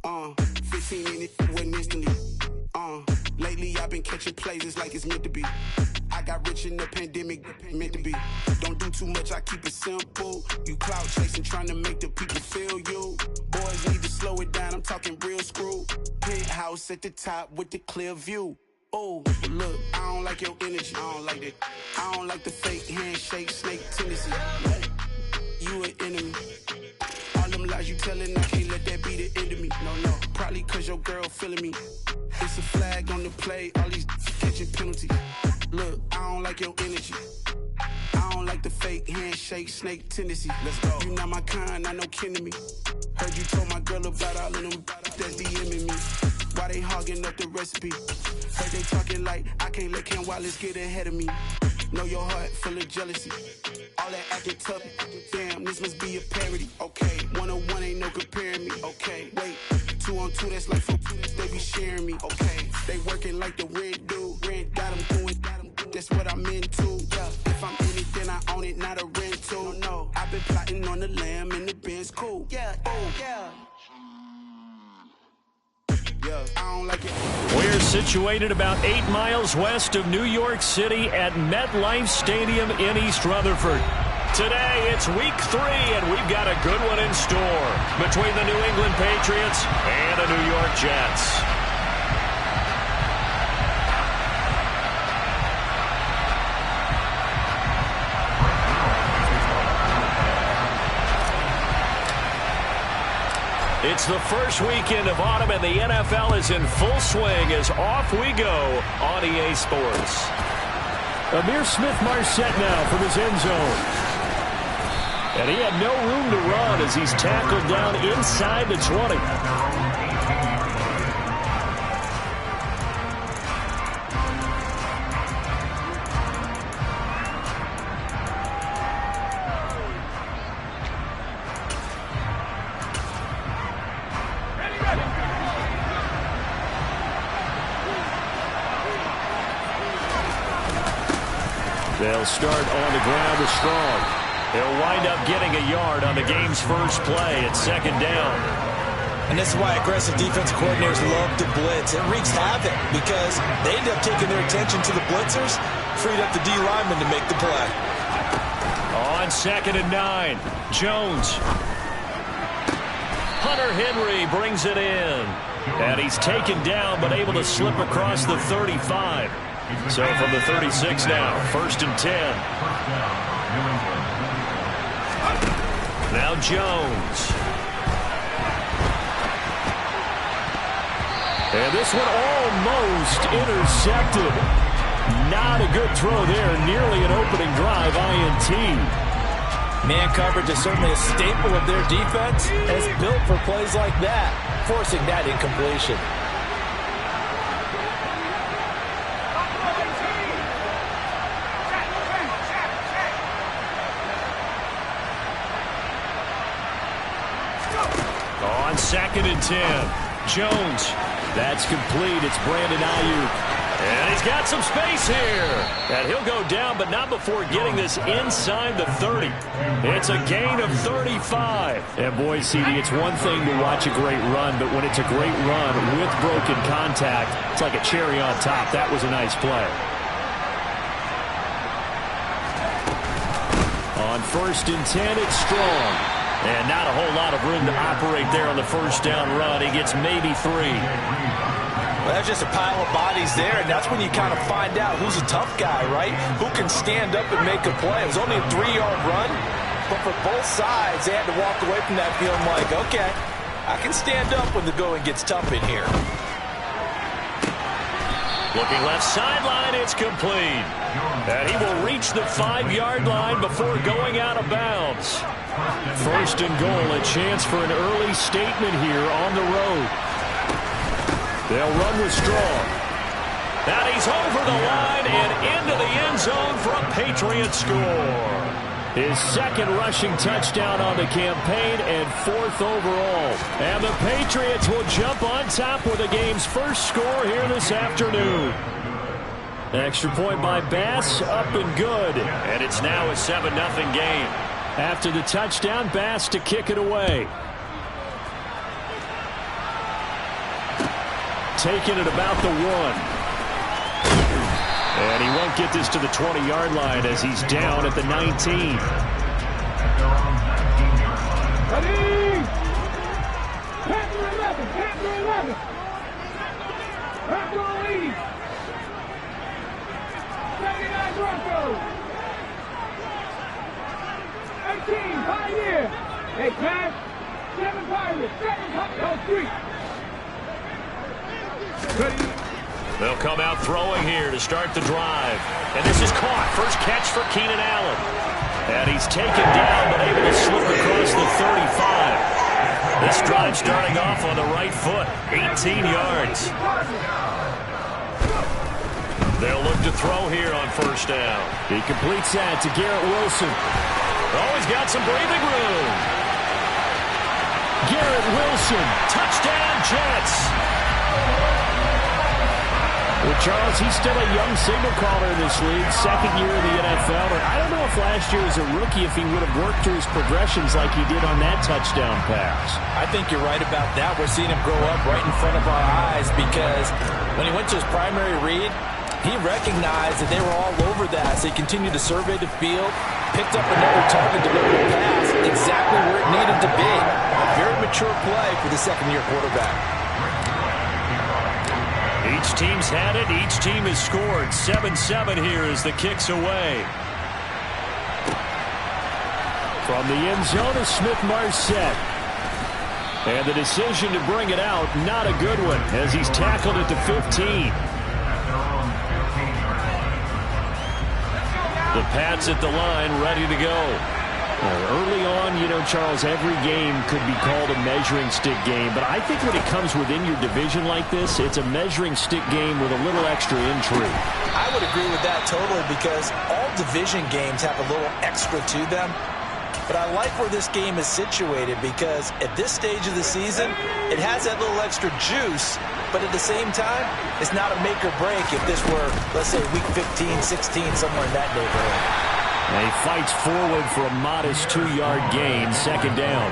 15 minutes went instantly. Lately I've been catching plays, it's like it's meant to be. I got rich in the pandemic, meant to be. Don't do too much, I keep it simple. You clout chasing, trying to make the people feel you. Boys need to slow it down, I'm talking real screw. Penthouse at the top with the clear view. Oh, look, I don't like your energy, I don't like that. I don't like the fake handshake, snake tendency. You an enemy. All them lies you telling, I can't let that be the end of me. No, probably cause your girl feeling me. It's a flag on the play, all these catching penalties. Look, I don't like your energy. I don't like the fake handshake, snake tendency. Let's go. You not my kind, I know kin to me. Heard you told my girl about all of them that DMing me. Why they hogging up the recipe? Heard they talking like I can't let Ken Wallace get ahead of me. Know your heart full of jealousy. All that acting tough, damn, this must be a parody. Okay, 1-on-1 ain't no comparing me. Okay, wait, 2-on-2, that's like 4, they be sharing me. Okay, they working like the rent do. Rent got them going, that's what I'm into. Yeah, if I'm in it, then I own it, not a rental. No, I've been plotting on the lamb and the Benz cool. Yeah, yeah. I don't like it. We're situated about 8 miles west of New York City at MetLife Stadium in East Rutherford. Today, it's week 3, and we've got a good one in store between the New England Patriots and the New York Jets. It's the first weekend of autumn, and the NFL is in full swing as off we go on EA Sports. Amir Smith-Marset now from his end zone. And he had no room to run as he's tackled down inside the 20. They'll start on the ground with Strong. He'll wind up getting a yard on the game's first play at 2nd down. And this is why aggressive defensive coordinators love to blitz. It wreaks havoc because they end up taking their attention to the blitzers, freed up the D lineman to make the play. On 2nd and 9, Jones. Hunter Henry brings it in. And he's taken down but able to slip across the 35. So from the 36 now, 1st and 10. Now Jones. And this one almost intercepted. Not a good throw there. Nearly an opening drive INT. Man coverage is certainly a staple of their defense, and it's built for plays like that, forcing that incompletion. On 2nd and 10, Jones. That's complete. It's Brandon Ayuk. And he's got some space here. And he'll go down, but not before getting this inside the 30. It's a gain of 35. And boy, CD, it's one thing to watch a great run, but when it's a great run with broken contact, it's like a cherry on top. That was a nice play. On 1st and 10, it's Strong. And not a whole lot of room to operate there on the 1st down run. He gets maybe 3. Well, that's just a pile of bodies there, and that's when you kind of find out who's a tough guy, right? Who can stand up and make a play. It was only a 3-yard run, but for both sides, they had to walk away from that feeling like, okay, I can stand up when the going gets tough in here. Looking left sideline, it's complete. And he will reach the 5-yard line before going out of bounds. 1st and goal, a chance for an early statement here on the road. They'll run with Strong. And he's over the line and into the end zone for a Patriot score. His 2nd rushing touchdown on the campaign and 4th overall. And the Patriots will jump on top with the game's first score here this afternoon. Extra point by Bass, up and good. And it's now a 7-0 game. After the touchdown, Bass to kick it away. taken at about the 1. And he won't get this to the 20-yard line as he's down at the 19. Hey, Pat, 7 Pirates, 7 Hot 3. They'll come out throwing here to start the drive. And this is caught. First catch for Keenan Allen. And he's taken down, but able to slip across the 35. This drive starting off on the right foot. 18 yards. They'll look to throw here on first down. He completes that to Garrett Wilson. Oh, he's got some breathing room. Garrett Wilson, touchdown Jets. Well, Charles, he's still a young signal caller in this league, second year in the NFL. But I don't know if last year as a rookie, if he would have worked through his progressions like he did on that touchdown pass. I think you're right about that. We're seeing him grow up right in front of our eyes because when he went to his primary read, he recognized that they were all over that, so he continued to survey the field, picked up another target, delivered a pass exactly where it needed to be. A very mature play for the second-year quarterback. Each team's had it. Each team has scored. 7-7 here as the kick's away. From the end zone is Smith-Marset. And the decision to bring it out, not a good one, as he's tackled at the 15. The Pats at the line, ready to go. Early on, you know, Charles, every game could be called a measuring stick game. But I think when it comes within your division like this, it's a measuring stick game with a little extra intrigue. I would agree with that totally because all division games have a little extra to them. But I like where this game is situated because at this stage of the season, it has that little extra juice. But at the same time, it's not a make or break if this were, let's say, week 15, 16, somewhere in that neighborhood. And he fights forward for a modest 2-yard gain, second down.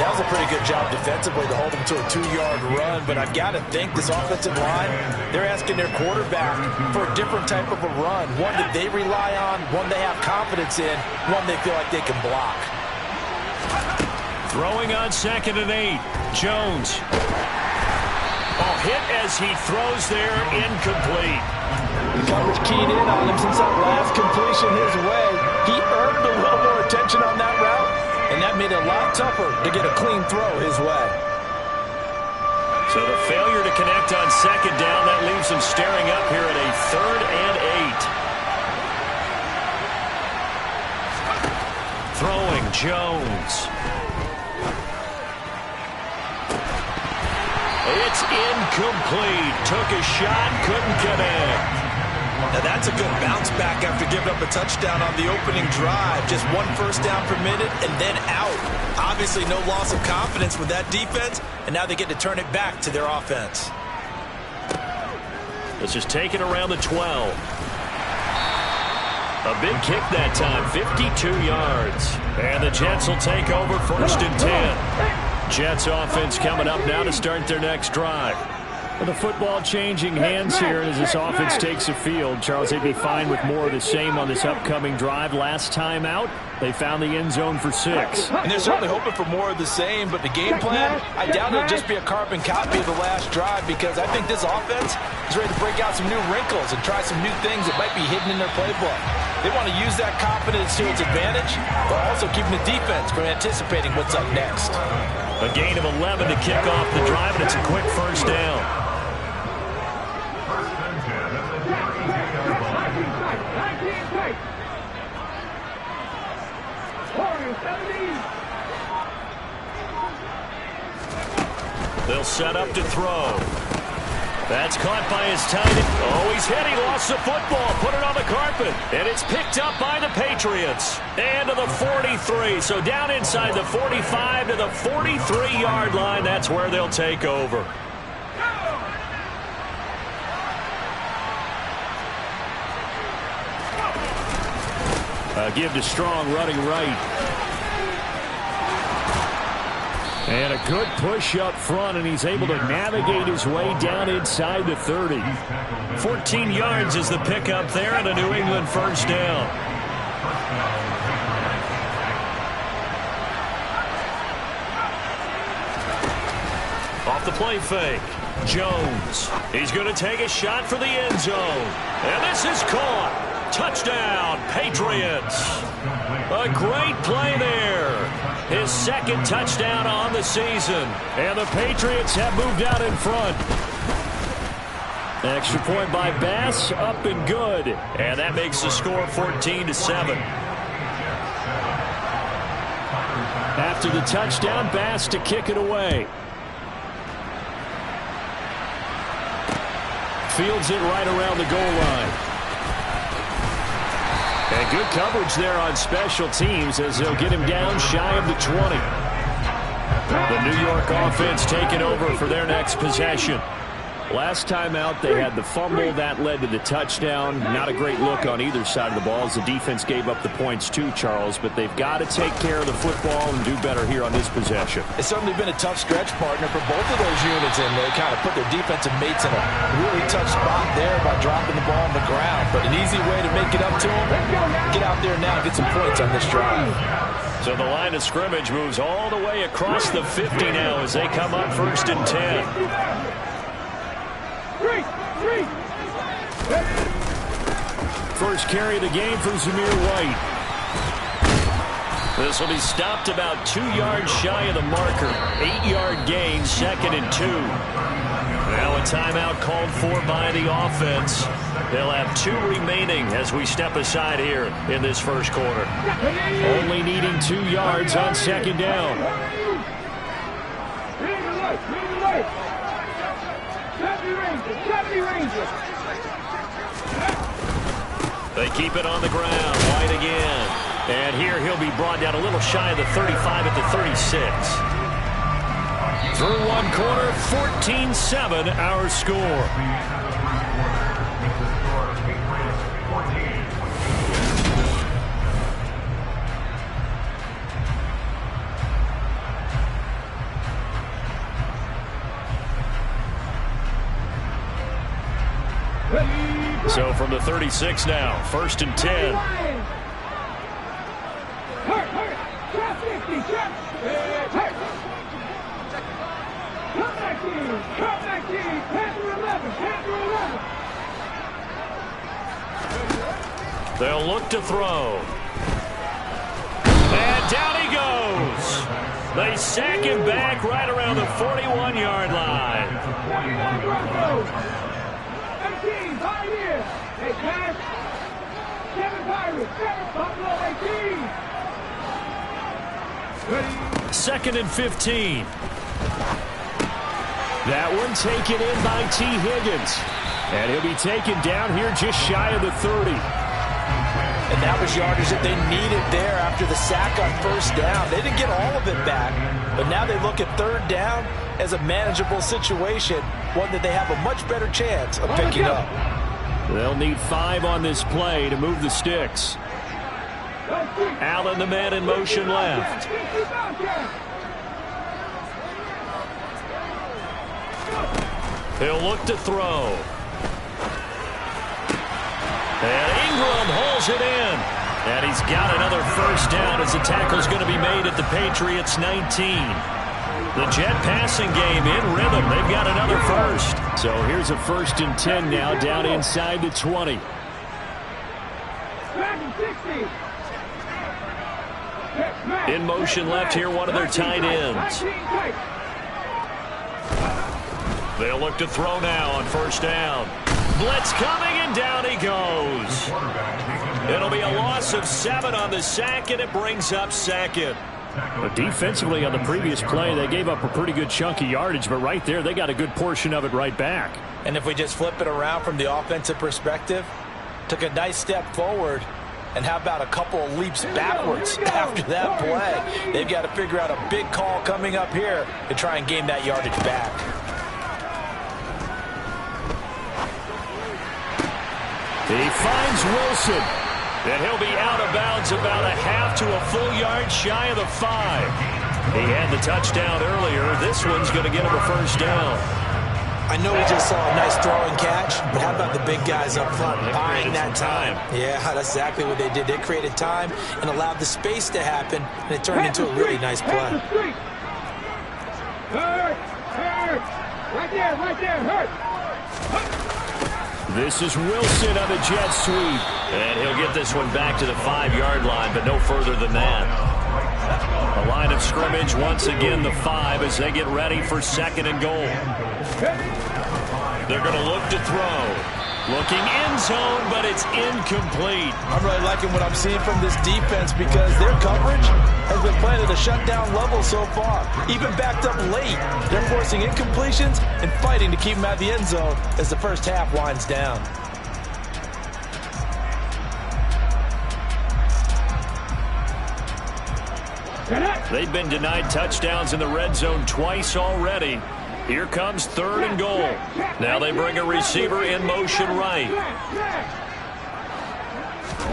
That was a pretty good job defensively to hold him to a 2-yard run, but I've got to think this offensive line, they're asking their quarterback for a different type of a run, one that they rely on, one they have confidence in, one they feel like they can block. Throwing on 2nd and 8, Jones. Oh, hit as he throws there, incomplete. The coverage keyed in on him since that last completion his way. He earned a little more attention on that route, and that made it a lot tougher to get a clean throw his way. So the failure to connect on second down, that leaves him staring up here at a 3rd and 8. Throwing, Jones. It's incomplete. Took a shot, couldn't connect. Now that's a good bounce back after giving up a touchdown on the opening drive. Just 1 first down permitted and then out. Obviously no loss of confidence with that defense, and now they get to turn it back to their offense. This is taken around the 12. A big kick that time, 52 yards. And the Jets will take over 1st and 10. Jets offense coming up now to start their next drive. With the football changing hands here as this offense takes the field, Charles, they'd be fine with more of the same on this upcoming drive. Last time out, they found the end zone for 6. And they're certainly hoping for more of the same, but the game plan, I doubt it'll just be a carbon copy of the last drive because I think this offense is ready to break out some new wrinkles and try some new things that might be hidden in their playbook. They want to use that confidence to its advantage, but also keeping the defense from anticipating what's up next. A gain of 11 to kick off the drive, and it's a quick first down. They'll set up to throw. That's caught by his tight end. Oh, he's hit. He lost the football. Put it on the carpet. And it's picked up by the Patriots. And to the 43. So down inside the 45 to the 43-yard line. That's where they'll take over. Give to Strong running right. And a good push up front, and he's able to navigate his way down inside the 30. 14 yards is the pickup there, and a New England first down. Off the play fake, Jones. He's going to take a shot for the end zone. And this is caught. Touchdown, Patriots. A great play there. His second touchdown on the season. And the Patriots have moved out in front. Extra point by Bass, up and good. And that makes the score 14-7. After the touchdown, Bass to kick it away. Fields it right around the goal line. And good coverage there on special teams as they'll get him down shy of the 20. The New York offense taking over for their next possession. Last time out, they had the fumble. That led to the touchdown. Not a great look on either side of the ball as the defense gave up the points too, Charles. But they've got to take care of the football and do better here on this possession. It's certainly been a tough stretch, partner, for both of those units, and they kind of put their defensive mates in a really tough spot there by dropping the ball on the ground. But an easy way to make it up to them, get out there now and get some points on this drive. So the line of scrimmage moves all the way across the 50 now as they come up 1st and 10. First carry of the game for Zamir White. This will be stopped about 2 yards shy of the marker. 8-yard gain, 2nd and 2. Now a timeout called for by the offense. They'll have 2 remaining as we step aside here in this first quarter. Only needing 2 yards on 2nd down. They keep it on the ground. White again. And here he'll be brought down a little shy of the 35 at the 36. Through one quarter, 14-7 our score. So from the 36 now, 1st and 10. They'll look to throw. And down he goes. They sack him back right around the 41-yard line. Second and 15. That one taken in by T. Higgins. And he'll be taken down here just shy of the 30. And that was yardage that they needed there after the sack on 1st down. They didn't get all of it back, but now they look at 3rd down as a manageable situation, one that they have a much better chance of picking up. They'll need 5 on this play to move the sticks. Allen, the man in motion left. He'll look to throw. And Ingram hauls it in. And he's got another 1st down as the tackle's going to be made at the Patriots' 19. The Jet passing game in rhythm. They've got another 1st. So here's a 1st and 10 now down inside the 20. In motion left here, one of their tight ends. They'll look to throw now on 1st down. Blitz coming, and down he goes. It'll be a loss of 7 on the sack, and it brings up 2nd. But defensively on the previous play, they gave up a pretty good chunk of yardage, but right there, they got a good portion of it right back. And if we just flip it around from the offensive perspective, took a nice step forward, and how about a couple of leaps backwards after that play? They've got to figure out a big call coming up here to try and gain that yardage back. He finds Wilson, and he'll be out of bounds about a half to a full yard shy of the 5. He had the touchdown earlier. This one's going to get him a first down. I know we just saw a nice throw and catch, but how about the big guys up front buying that time? Yeah, that's exactly what they did. They created time and allowed the space to happen, and it turned into a really nice play. Hurt! Right there, hurt! This is Wilson on the jet sweep. And he'll get this one back to the 5-yard line, but no further than that. The line of scrimmage once again the 5 as they get ready for 2nd and goal. They're going to look to throw. Looking end zone, but it's incomplete. I'm really liking what I'm seeing from this defense because their coverage has been playing at a shutdown level so far. Even backed up late, they're forcing incompletions and fighting to keep them out of the end zone as the first half winds down. They've been denied touchdowns in the red zone twice already. Here comes 3rd and goal. Now they bring a receiver in motion right.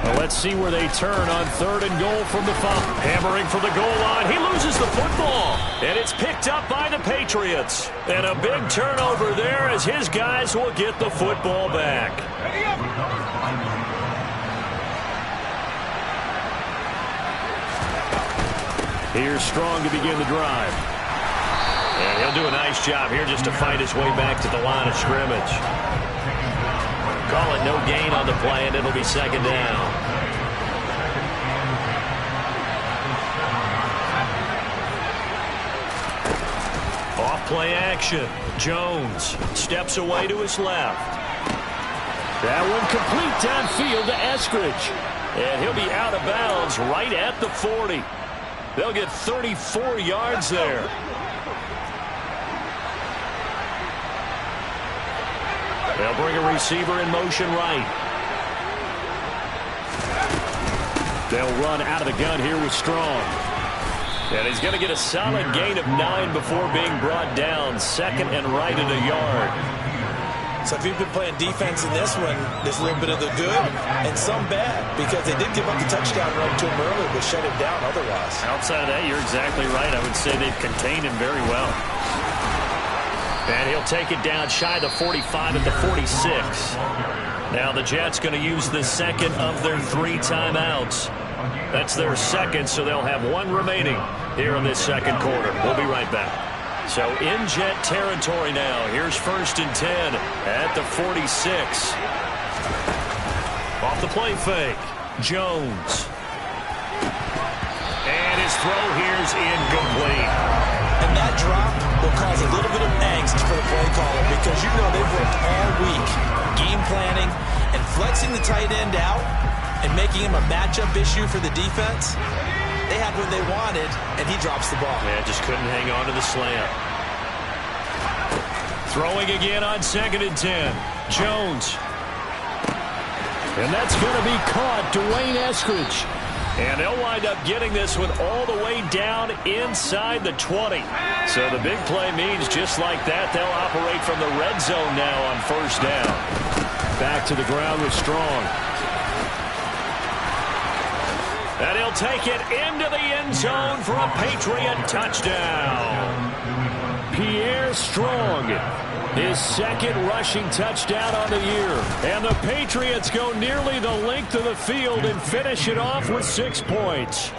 Well, let's see where they turn on 3rd and goal from the 5. Hammering for the goal line. He loses the football. And it's picked up by the Patriots. And a big turnover there as his guys will get the football back. Here's Strong to begin the drive. And he'll do a nice job here just to fight his way back to the line of scrimmage. Call it no gain on the play, and it'll be 2nd down. Off play action. Jones steps away to his left. That one complete downfield to Eskridge. And he'll be out of bounds right at the 40. They'll get 34 yards there. They'll bring a receiver in motion right. They'll run out of the gun here with Strong. And he's going to get a solid gain of 9 before being brought down. 2nd and right at a yard. So if you've been playing defense in this one, there's a little bit of the good and some bad because they did give up the touchdown run to him earlier but shut him down otherwise. Outside of that, you're exactly right. I would say they've contained him very well. And he'll take it down shy the 45 at the 46. Now the Jets going to use the 2nd of their 3 timeouts. That's their 2nd, so they'll have 1 remaining here in this 2nd quarter. We'll be right back. So in Jet territory now. Here's 1st and 10 at the 46. Off the play fake. Jones. And his throw here's incomplete. And that drop will cause a little bit of angst for the play caller because you know they've worked all week game planning and flexing the tight end out and making him a matchup issue for the defense. They had what they wanted, and he drops the ball. Yeah, just couldn't hang on to the slant. Throwing again on 2nd and 10. Jones. And that's going to be caught. Dwayne Eskridge. And they'll wind up getting this one all the way down inside the 20. So the big play means just like that, they'll operate from the red zone now on 1st down. Back to the ground with Strong. And he'll take it into the end zone for a Patriot touchdown. Pierre Strong, his 2nd rushing touchdown on the year. And the Patriots go nearly the length of the field and finish it off with 6 points.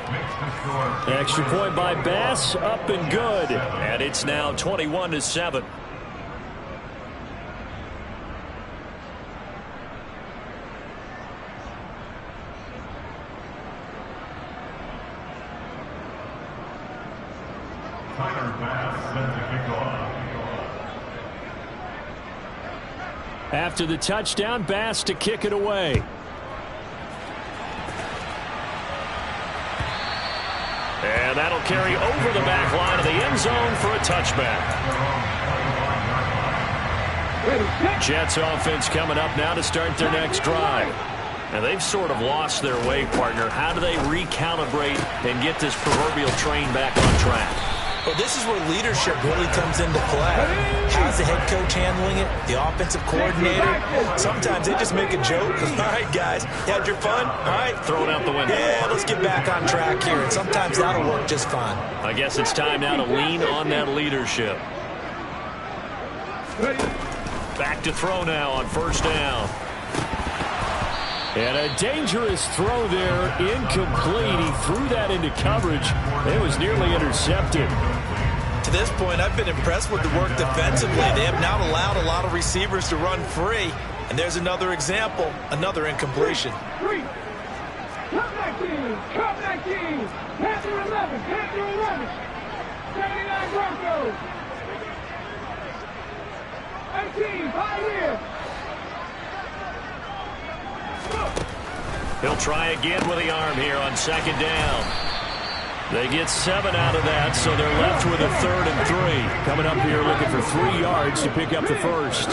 Extra point by Bass, up and good. And it's now 21-7. After the touchdown, Bass to kick it away. And that'll carry over the back line of the end zone for a touchback. Jets offense coming up now to start their next drive. And they've sort of lost their way, partner. How do they recalibrate and get this proverbial train back on track? Well, this is where leadership really comes into play. How's the head coach handling it? The offensive coordinator? Sometimes they just make a joke. All right, guys, you had your fun? All right. Throw it out the window. Yeah, let's get back on track here. And sometimes that'll work just fine. I guess it's time now to lean on that leadership. Back to throw now on first down. And a dangerous throw there, incomplete. He threw that into coverage. It was nearly intercepted. To this point, I've been impressed with the work defensively. They have not allowed a lot of receivers to run free. And there's another example, another incompletion. Come back team, Panther 11, 79 Broncos. 18, 5 here. He'll try again with the arm here on second down. They get 7 out of that, so they're left with a 3rd and 3. Coming up here looking for 3 yards to pick up the first.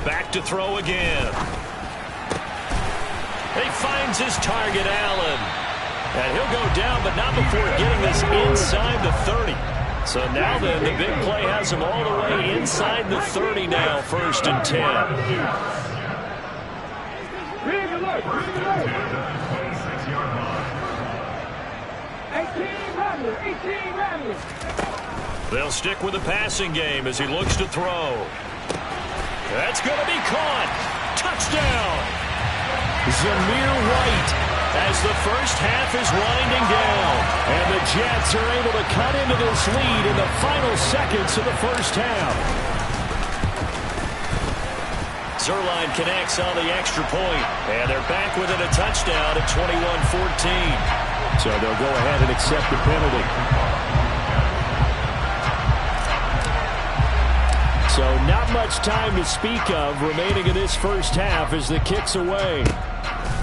Back to throw again. He finds his target, Allen. And he'll go down, but not before getting this inside the 30. So now then, the big play has him all the way inside the 30 now, 1st and 10. They'll stick with the passing game as he looks to throw. That's going to be caught. Touchdown. Zamir White. As the first half is winding down, and the Jets are able to cut into this lead in the final seconds of the first half. Zerline connects on the extra point, and they're back within a touchdown at 21-14. So they'll go ahead and accept the penalty. So not much time to speak of remaining in this first half as the kick's away.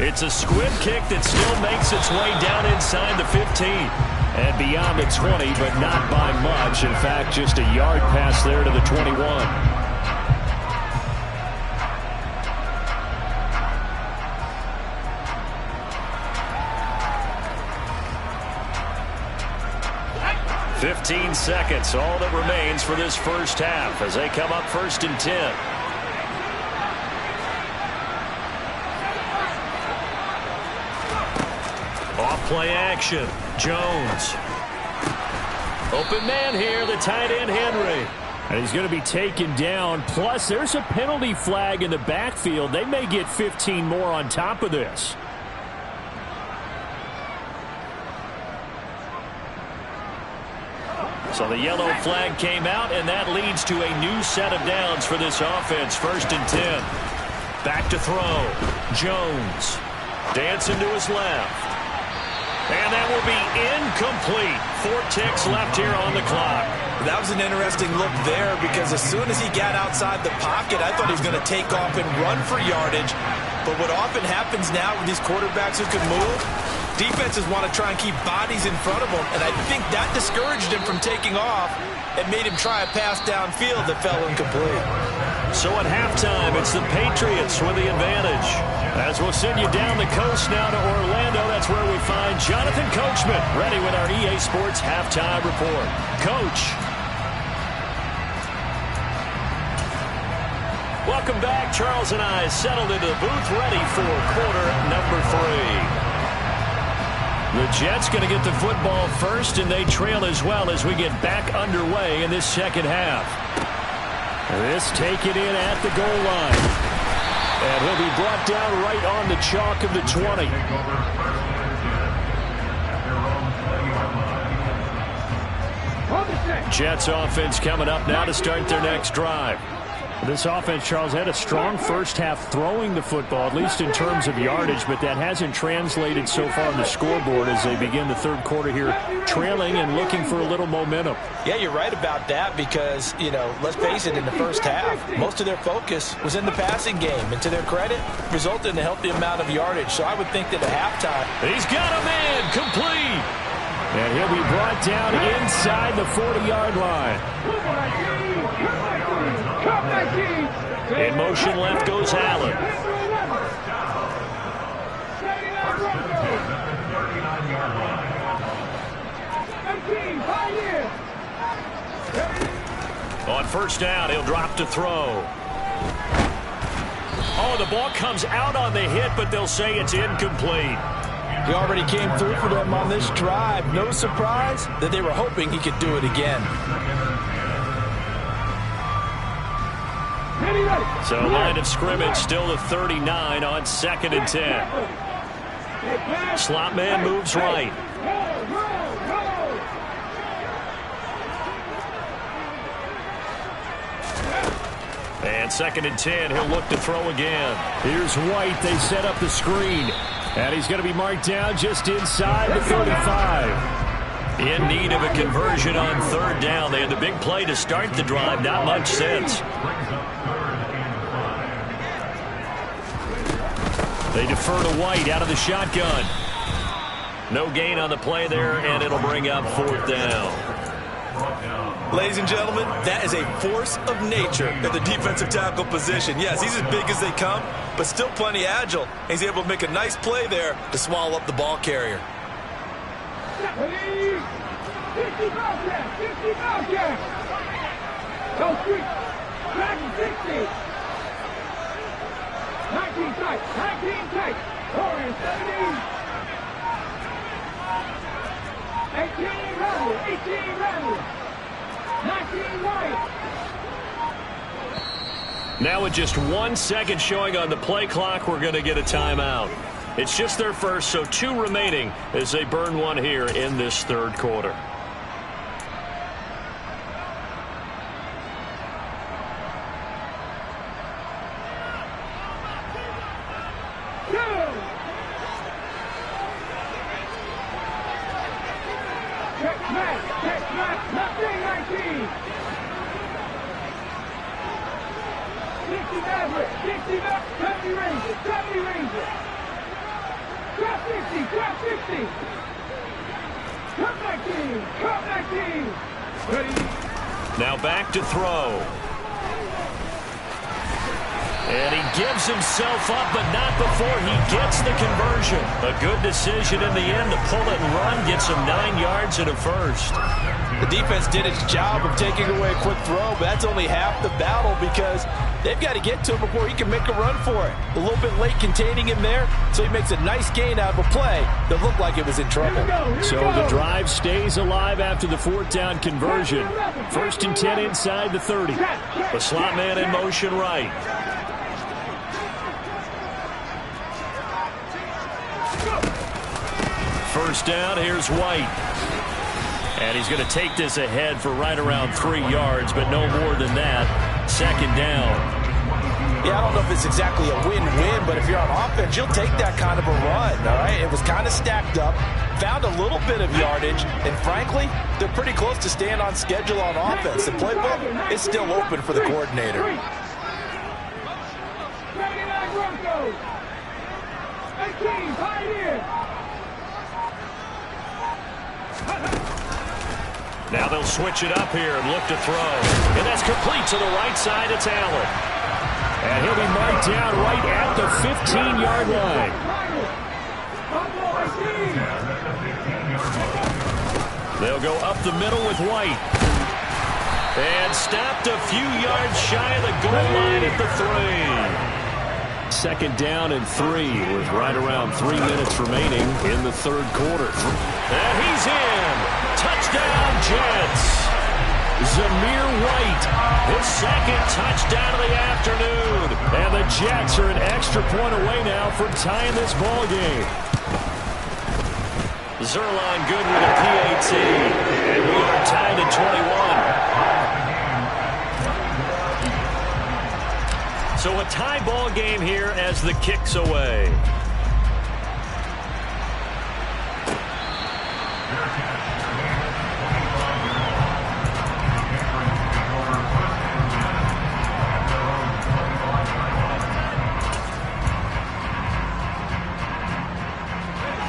It's a squib kick that still makes its way down inside the 15 and beyond the 20, but not by much. In fact, just a yard pass there to the 21. "15 seconds, all that remains for this first half as they come up 1st and 10. Play action. Jones. Open man here, the tight end Henry. And he's going to be taken down. Plus, there's a penalty flag in the backfield. They may get 15 more on top of this. So the yellow flag came out, and that leads to a new set of downs for this offense. 1st and 10. Back to throw. Jones. Dancing to his left. And that will be incomplete. 4 ticks left here on the clock. That was an interesting look there because as soon as he got outside the pocket, I thought he was going to take off and run for yardage. But what often happens now with these quarterbacks who can move, defenses want to try and keep bodies in front of them. And I think that discouraged him from taking off and made him try a pass downfield that fell incomplete. So at halftime, it's the Patriots with the advantage. As we'll send you down the coast now to Orlando, that's where we find Jonathan Coachman, ready with our EA Sports Halftime Report. Coach. Welcome back. Charles and I settled into the booth, ready for quarter number 3. The Jets going to get the football first, and they trail as well as we get back underway in this second half. This taken in at the goal line. And he'll be brought down right on the chalk of the 20. Jets offense coming up now to start their next drive. This offense, Charles, had a strong first half throwing the football, at least in terms of yardage, but that hasn't translated so far on the scoreboard as they begin the third quarter here, trailing and looking for a little momentum. Yeah, you're right about that because, you know, let's face it, in the first half, most of their focus was in the passing game, and to their credit, resulted in a healthy amount of yardage. So I would think that at halftime, he's got a man complete. And he'll be brought down inside the 40-yard line. In motion left goes Allen. first down. He'll drop to throw. Oh, the ball comes out on the hit, but they'll say it's incomplete. He already came through for them on this drive. No surprise that they were hoping he could do it again. So line of scrimmage still to 39 on 2nd and 10. Slot man moves right. And 2nd and 10, he'll look to throw again. Here's White. They set up the screen. And he's going to be marked down just inside the 35. In need of a conversion on 3rd down. They had the big play to start the drive. Not much sense. They defer to White out of the shotgun. No gain on the play there, and it'll bring up 4th down. Ladies and gentlemen, that is a force of nature at the defensive tackle position. Yes, he's as big as they come, but still plenty agile. He's able to make a nice play there to swallow up the ball carrier. 50 Bobcats. Go street. Back 60. 19 tight. 19 tight. Orange 17. 18 rebel. 18 rebel. 19 white. Now with just 1 second showing on the play clock, we're going to get a timeout. It's just their first, so 2 remaining as they burn one here in this 3rd quarter. Now back to throw. And he gives himself up, but not before he gets the conversion. A good decision in the end to pull it and run, gets him 9 yards and a first. The defense did its job of taking away a quick throw, but that's only half the battle because they've got to get to him before he can make a run for it. A little bit late containing him there, so he makes a nice gain out of a play that looked like it was in trouble. So the drive stays alive after the 4th down conversion. 1st and 10 inside the 30. The slot man in motion right. First down, here's White. And he's going to take this ahead for right around 3 yards, but no more than that. 2nd down. Yeah, I don't know if it's exactly a win-win, but if you're on offense, you'll take that kind of a run, all right? It was kind of stacked up, found a little bit of yardage, and frankly, they're pretty close to staying on schedule on offense. The playbook is still open for the coordinator. 79 Broncos. 18, Pioneer. Now they'll switch it up here and look to throw. And that's complete to the right side. It's Allen. And he'll be marked down right at the 15-yard line. They'll go up the middle with White. And stopped a few yards shy of the goal line at the 3. 2nd down and 3 with right around 3 minutes remaining in the 3rd quarter. And he's in. Touchdown, Jets. Zamir White, his 2nd touchdown of the afternoon. And the Jets are an extra point away now from tying this ball game. Zerline good with a PAT. And we are tied at 21. So a tie ball game here as the kick's away.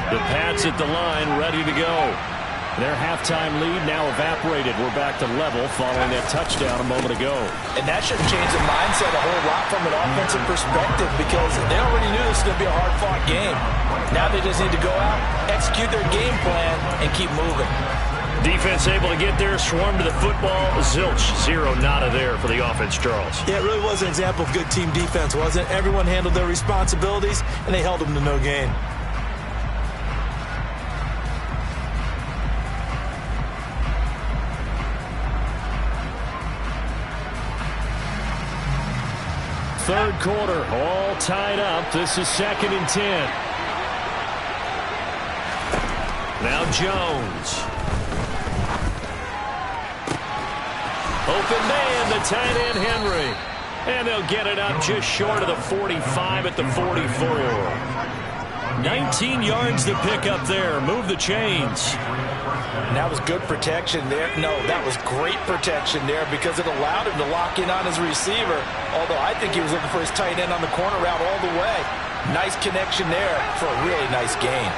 The Pats at the line, ready to go. Their halftime lead now evaporated. We're back to level following that touchdown a moment ago. And that should change the mindset a whole lot from an offensive perspective because they already knew this was going to be a hard-fought game. Now they just need to go out, execute their game plan, and keep moving. Defense able to get there, swarm to the football. Zilch, zero, nada there for the offense, Charles. Yeah, it really was an example of good team defense, wasn't it? Everyone handled their responsibilities, and they held them to no gain. Third quarter, all tied up. This is 2nd and 10. Now Jones. Open man, the tight end, Henry. And they'll get it up just short of the 45 at the 44. 19 yards to pick up there. Move the chains. And that was good protection there. No, that was great protection there because it allowed him to lock in on his receiver. Although I think he was looking for his tight end on the corner route all the way. Nice connection there for a really nice gain.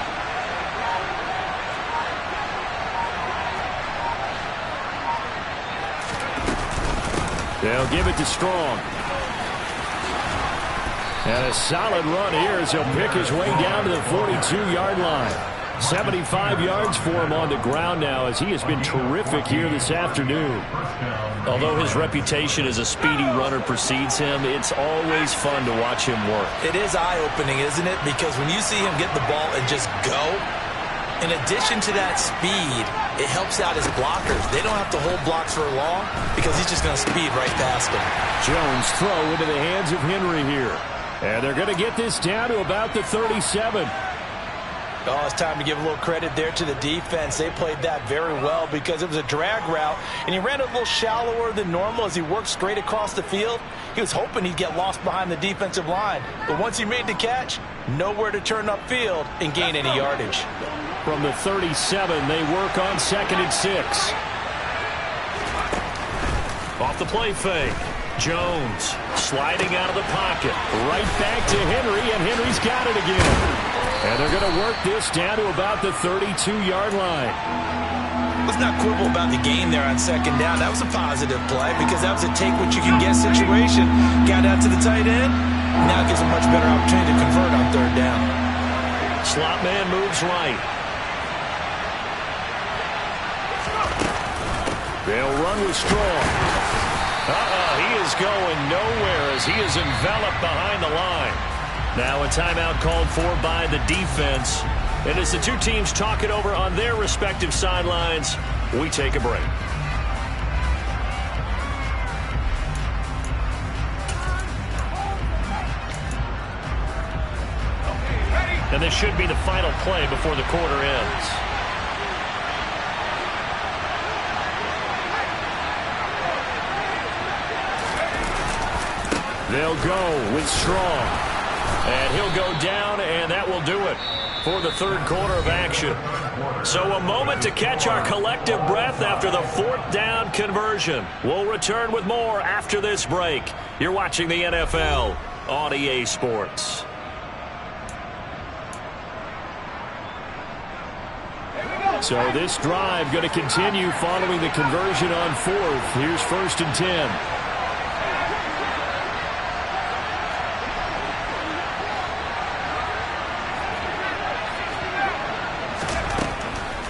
They'll give it to Strong. And a solid run here as he'll pick his way down to the 42-yard line. 75 yards for him on the ground now as he has been terrific here this afternoon. Although his reputation as a speedy runner precedes him, it's always fun to watch him work. It is eye-opening, isn't it? Because when you see him get the ball and just go, in addition to that speed, it helps out his blockers. They don't have to hold blocks for long because he's just going to speed right past them. Jones throw into the hands of Henry here. And they're going to get this down to about the 37. Oh, it's time to give a little credit there to the defense. They played that very well because it was a drag route, and he ran a little shallower than normal as he worked straight across the field. He was hoping he'd get lost behind the defensive line. But once he made the catch, nowhere to turn upfield and gain any yardage. From the 37, they work on 2nd and 6. Off the play fake. Jones sliding out of the pocket. Right back to Henry, and Henry's got it again. And they're going to work this down to about the 32-yard line. Let's not quibble about the gain there on 2nd down. That was a positive play because that was a take-what-you-can-get situation. Got out to the tight end. Now gives a much better opportunity to convert on 3rd down. Slot man moves right. They'll run with Strong. He is going nowhere as he is enveloped behind the line. Now a timeout called for by the defense. And as the two teams talk it over on their respective sidelines, we take a break. And this should be the final play before the quarter ends. They'll go with Strong. And he'll go down, and that will do it for the 3rd quarter of action. So a moment to catch our collective breath after the 4th down conversion. We'll return with more after this break. You're watching the NFL on EA Sports. So this drive going to continue following the conversion on 4th. Here's 1st and 10.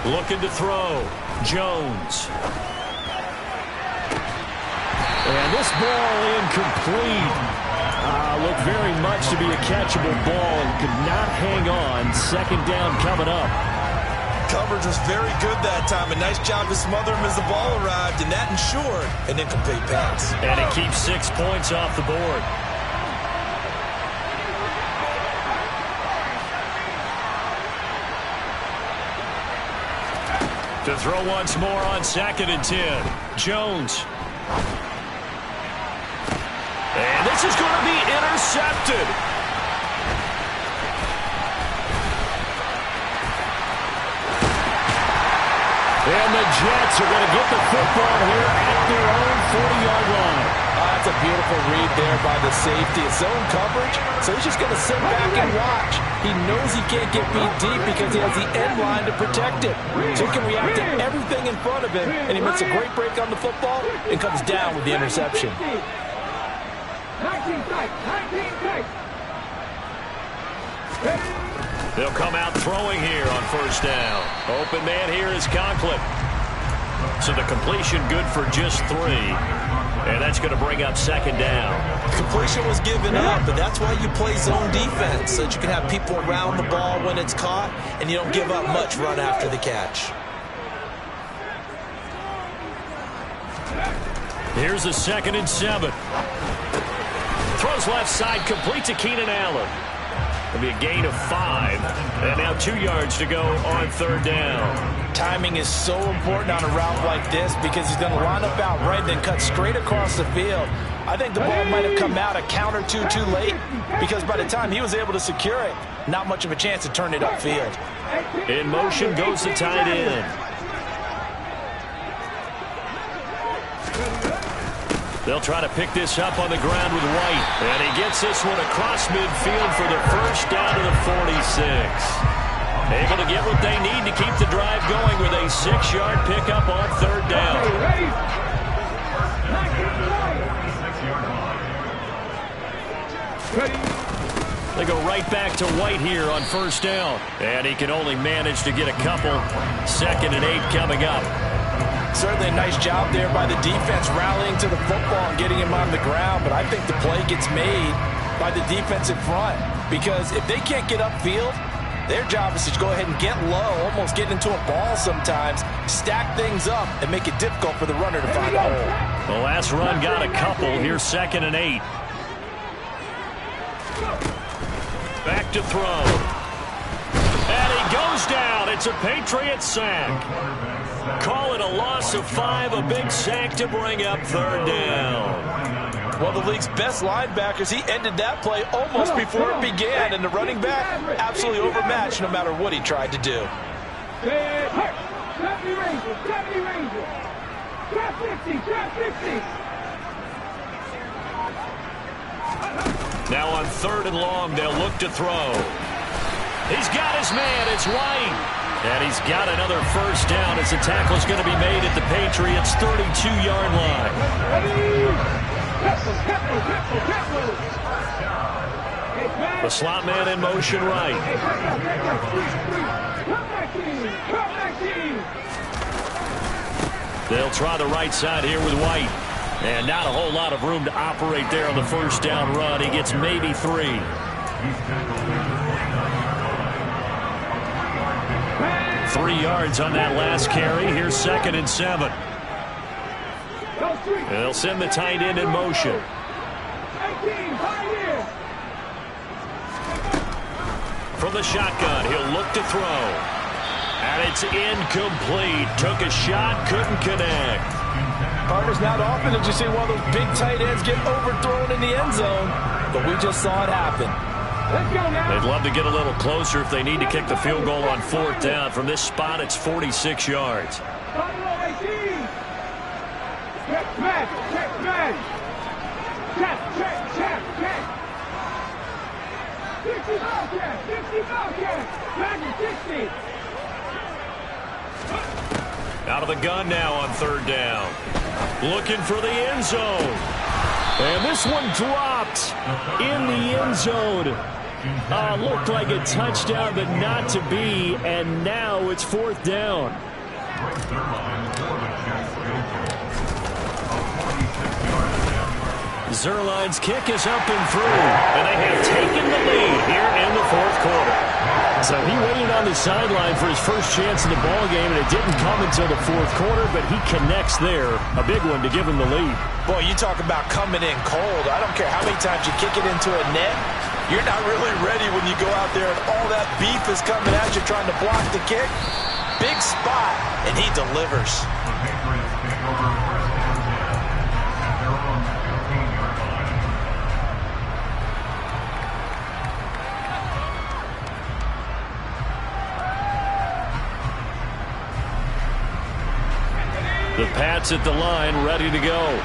Looking to throw. Jones. And this ball incomplete. Looked very much to be a catchable ball and could not hang on. 2nd down coming up. Coverage was very good that time. A nice job to smother him as the ball arrived, and that ensured an incomplete pass. And it keeps 6 points off the board. To throw once more on 2nd and 10. Jones. And this is going to be intercepted. And the Jets are going to get the football here at their own 40-yard line. That's a beautiful read there by the safety. It's zone coverage, so he's just going to sit back and watch. He knows he can't get beat deep because he has the end line to protect it. So he can react to everything in front of him, and he makes a great break on the football and comes down with the interception. 19 They'll come out throwing here on 1st down. Open man here is Conklin. So the completion good for just 3. And that's going to bring up second down. Completion was given up, but that's why you play zone defense, so that you can have people around the ball when it's caught, and you don't give up much run after the catch. Here's a 2nd and 7. Throws left side, complete to Keenan Allen. It'll be a gain of 5. And now 2 yards to go on 3rd down. Timing is so important on a route like this because he's going to line up out right and then cut straight across the field. I think the ball might have come out a count or two too late because by the time he was able to secure it, not much of a chance to turn it upfield. In motion goes the tight end. They'll try to pick this up on the ground with White. And he gets this one across midfield for the first down to the 46. Able to get what they need to keep the drive going with a 6-yard pickup on 3rd down. They go right back to White here on 1st down. And he can only manage to get a couple. 2nd and 8 coming up. Certainly a nice job there by the defense rallying to the football and getting him on the ground. But I think the play gets made by the defense in front. Because if they can't get upfield, their job is to go ahead and get low, almost get into a ball sometimes, stack things up, and make it difficult for the runner to find a hole. The last run got a couple. Here's 2nd and 8. Back to throw. And he goes down. It's a Patriot sack. Call it a loss of 5, a big sack to bring up 3rd down. Well, the league's best linebackers, he ended that play almost before it began, and the running back absolutely overmatched no matter what he tried to do. Now on 3rd and long, they'll look to throw. He's got his man. It's White. And he's got another first down as the tackle's going to be made at the Patriots' 32-yard line. The slot man in motion right. They'll try the right side here with White. And not a whole lot of room to operate there on the first down run. He gets maybe 3. 3 yards on that last carry. Here's 2nd and 7. They'll send the tight end in motion. From the shotgun, he'll look to throw. And it's incomplete. Took a shot, couldn't connect. Partners, not often did you see one of those big tight ends get overthrown in the end zone, but we just saw it happen. They'd love to get a little closer if they need to kick the field goal on 4th down. From this spot, it's 46 yards. Out of the gun now on 3rd down. Looking for the end zone. And this one dropped in the end zone. Looked like a touchdown, but not to be. And now it's 4th down. Zerline's kick is up and through. And they have taken the lead here in the 4th quarter. So he waited on the sideline for his first chance in the ball game, and it didn't come until the 4th quarter, but he connects there. A big one to give him the lead. Boy, you talk about coming in cold. I don't care how many times you kick it into a net. You're not really ready when you go out there and all that beef is coming at you trying to block the kick. Big spot, and he delivers. The Pats at the line, ready to go.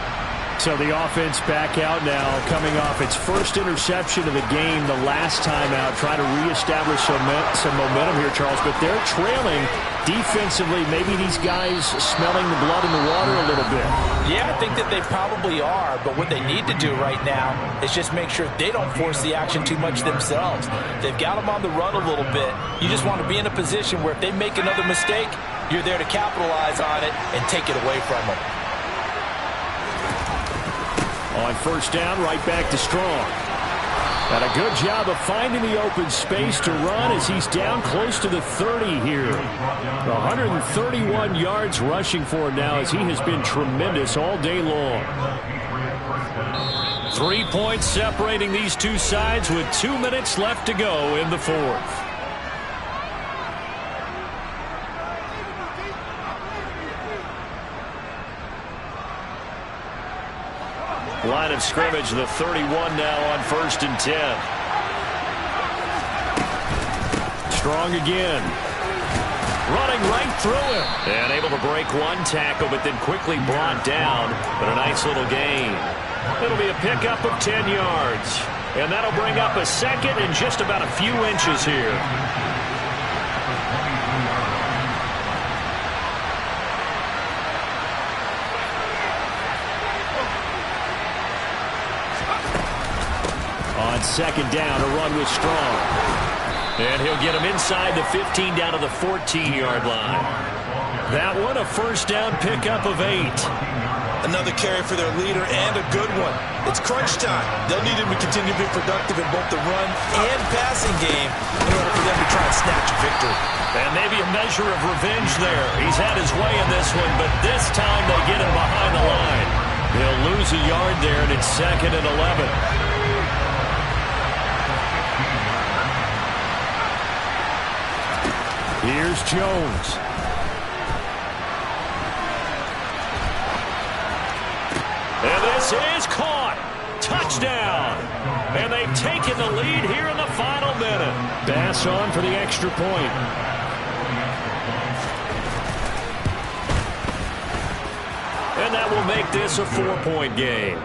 So the offense back out now, coming off its first interception of the game the last time out, trying to reestablish some momentum here, Charles, but they're trailing defensively. Maybe these guys smelling the blood in the water a little bit. Yeah, I think that they probably are, but what they need to do right now is just make sure they don't force the action too much themselves. They've got them on the run a little bit. You just want to be in a position where if they make another mistake, you're there to capitalize on it and take it away from them. On first down, right back to Strong. And a good job of finding the open space to run as he's down close to the 30 here. 131 yards rushing for him now as he has been tremendous all day long. 3 points separating these two sides with 2 minutes left to go in the fourth. Line of scrimmage, the 31 now on 1st and 10. Strong again. Running right through him. And able to break one tackle, but then quickly brought down. But a nice little gain. It'll be a pickup of 10 yards. And that'll bring up a second and just about a few inches here. On second down, a run with Strong. And he'll get him inside the 15 down to the 14-yard line. That one, a first down pickup of 8. Another carry for their leader and a good one. It's crunch time. They'll need him to continue to be productive in both the run and passing game in order for them to try and snatch a victory. And maybe a measure of revenge there. He's had his way in this one, but this time they get him behind the line. He'll lose a yard there, and it's 2nd and 11. Here's Jones. And this is caught. Touchdown. And they've taken the lead here in the final minute. Bass on for the extra point. And that will make this a 4-point game.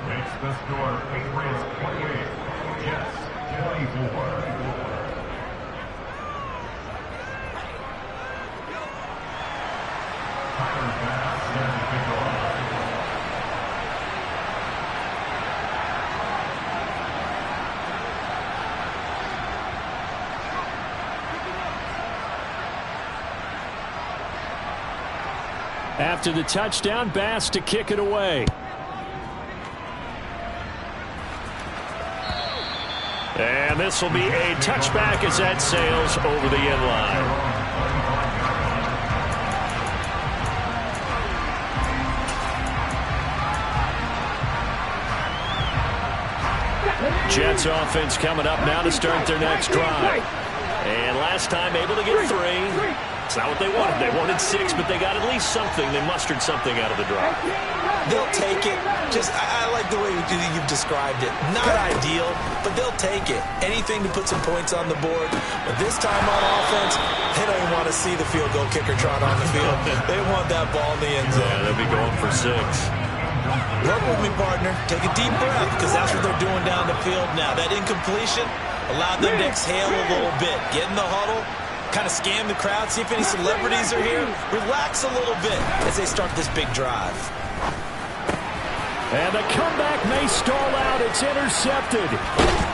Makes the score Patriots 28, Jets 24. After the touchdown, Bass to kick it away. And this will be a touchback as that sails over the end line. Jets offense coming up now to start their next drive. And last time able to get 3. It's not what they wanted. They wanted 6, but they got at least something. They mustered something out of the drive. They'll take it. I like the way you've described it. Not ideal, but they'll take it. Anything to put some points on the board. But this time on offense, they don't even want to see the field goal kicker trot on the field. They want that ball in the end zone. Yeah, they'll be going for 6. Work with me, partner. Take a deep breath, because that's what they're doing down the field now. That incompletion allowed them to exhale a little bit. Get in the huddle, kind of scan the crowd, see if any celebrities are here. Relax a little bit as they start this big drive. And the comeback may stall out. It's intercepted.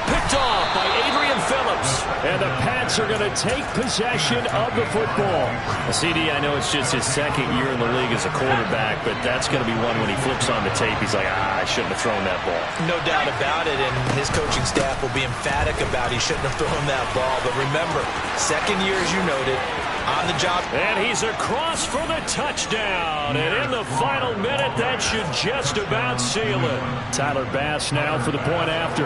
Picked off by Adrian Phillips. And the Pats are going to take possession of the football. CD, I know it's just his 2nd year in the league as a quarterback, but that's going to be one when he flips on the tape. He's like, I shouldn't have thrown that ball. No doubt about it, and his coaching staff will be emphatic about he shouldn't have thrown that ball. But remember, 2nd year, as you noted, on the job. And he's across for the touchdown. And in the final minute, that should just about seal it. Tyler Bass now for the point after.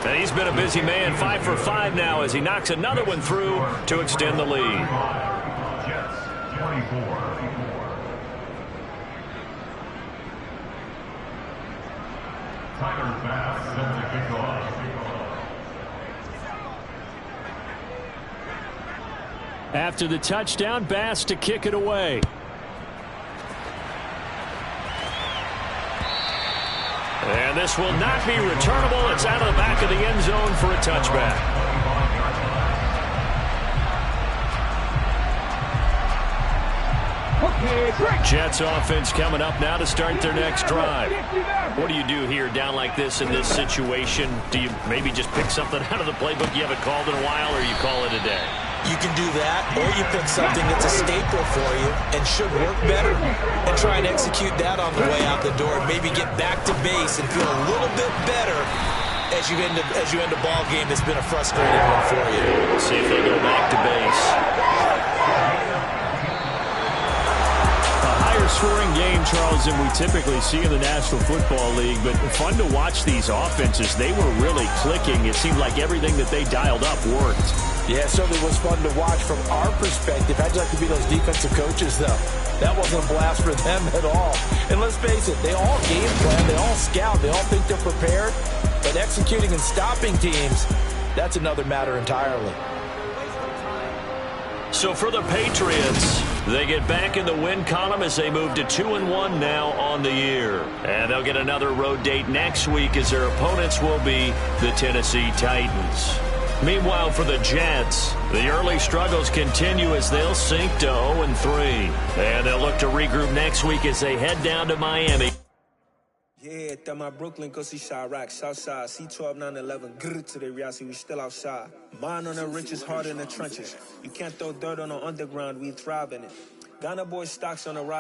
And he's been a busy man, 5 for 5 now as he knocks another one through to extend the lead. Jets 24. Tyler Bass set to kick off. After the touchdown, Bass to kick it away. And this will not be returnable. It's out of the back of the end zone for a touchback. Jets offense coming up now to start their next drive. What do you do here down like this in this situation? Do you maybe just pick something out of the playbook you haven't called in a while, or you call it a day? You can do that, or you pick something that's a staple for you and should work better and try and execute that on the way out the door. Maybe get back to base and feel a little bit better as you end a ball game that's been a frustrating one for you. Let's see if they go back to base. Scoring game, Charles, than we typically see in the National Football League, but fun to watch these offenses. They were really clicking. It seemed like everything that they dialed up worked. Yeah, it certainly was fun to watch from our perspective. How'd you like to be those defensive coaches, though? That wasn't a blast for them at all. And let's face it, they all game plan, they all scout, they all think they're prepared, but executing and stopping teams, that's another matter entirely. So for the Patriots, they get back in the win column as they move to 2-1 now on the year. And they'll get another road date next week as their opponents will be the Tennessee Titans. Meanwhile, for the Jets, the early struggles continue as they'll sink to 0-3. And they'll look to regroup next week as they head down to Miami. Yeah, that my Brooklyn, go see Chirac, Southside, C12, 911, grrr to the reality, we still outside. Mine on the riches, hard in the trenches. You can't throw dirt on the underground, we thrive in it. Ghana boy stocks on the rise.